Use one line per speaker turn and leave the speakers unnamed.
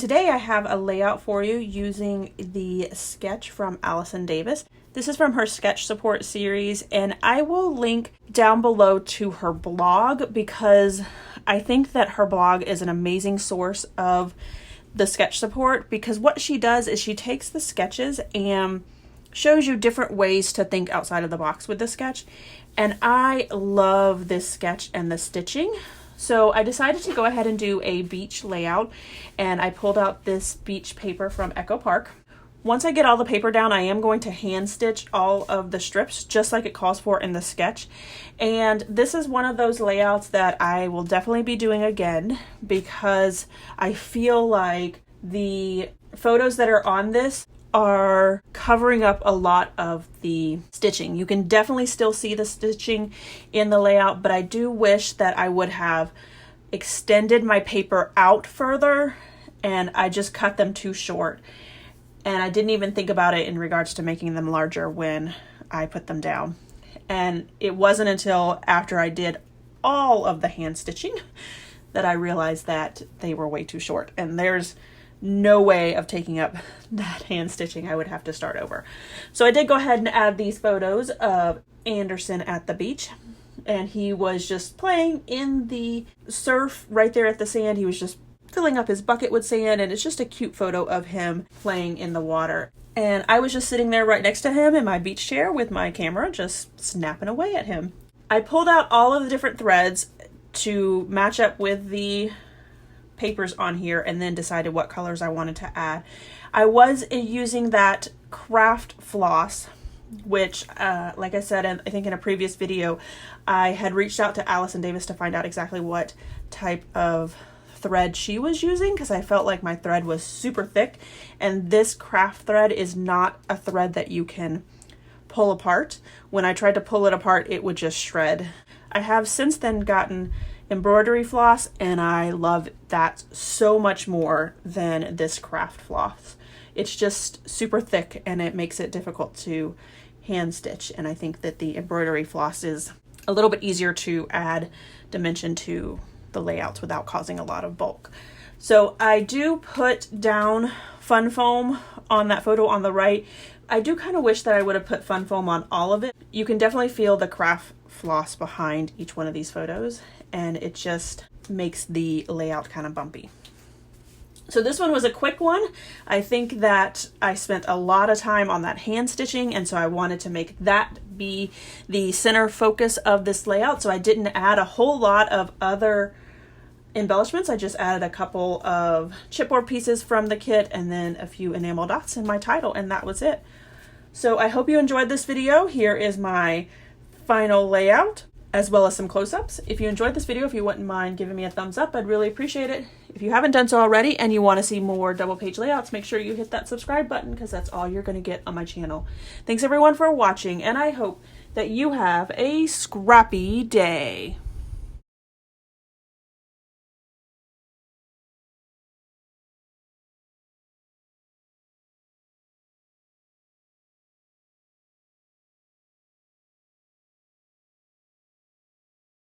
today I have a layout for you using the sketch from Allison Davis. This is from her sketch support series, and I will link down below to her blog because I think that her blog is an amazing source of the sketch support, because what she does is she takes the sketches and shows you different ways to think outside of the box with the sketch. And I love this sketch and the stitching. So I decided to go ahead and do a beach layout, and I pulled out this beach paper from Echo Park. Once I get all the paper down, I am going to hand stitch all of the strips just like it calls for in the sketch. And this is one of those layouts that I will definitely be doing again because I feel like the photos that are on this are covering up a lot of the stitching. You can definitely still see the stitching in the layout, but I do wish that I would have extended my paper out further, and I just cut them too short. And I didn't even think about it in regards to making them larger when I put them down. And it wasn't until after I did all of the hand stitching that I realized that they were way too short. And there's no way of taking up that hand stitching. I would have to start over. So I did go ahead and add these photos of Anderson at the beach. And he was just playing in the surf right there at the sand. He was just filling up his bucket with sand, and it's just a cute photo of him playing in the water. And I was just sitting there right next to him in my beach chair with my camera, just snapping away at him. I pulled out all of the different threads to match up with the papers on here and then decided what colors I wanted to add. I was using that craft floss, which, like I said, I think in a previous video, I had reached out to Allison Davis to find out exactly what type of thread she was using, because I felt like my thread was super thick, and this craft thread is not a thread that you can pull apart. When I tried to pull it apart, it would just shred. I have since then gotten embroidery floss, and I love that so much more than this craft floss. It's just super thick and it makes it difficult to hand stitch, and I think that the embroidery floss is a little bit easier to add dimension to the layouts without causing a lot of bulk. So I do put down fun foam on that photo on the right. I do kind of wish that I would have put fun foam on all of it. You can definitely feel the craft floss behind each one of these photos, and it just makes the layout kind of bumpy. So this one was a quick one. I think that I spent a lot of time on that hand stitching, and so I wanted to make that be the center focus of this layout. So I didn't add a whole lot of other embellishments. I just added a couple of chipboard pieces from the kit and then a few enamel dots in my title, and that was it. So I hope you enjoyed this video. Here is my final layout, as well as some close-ups. If you enjoyed this video, if you wouldn't mind giving me a thumbs up, I'd really appreciate it. If you haven't done so already and you want to see more double page layouts, make sure you hit that subscribe button, because that's all you're going to get on my channel. Thanks everyone for watching, and I hope that you have a scrappy day.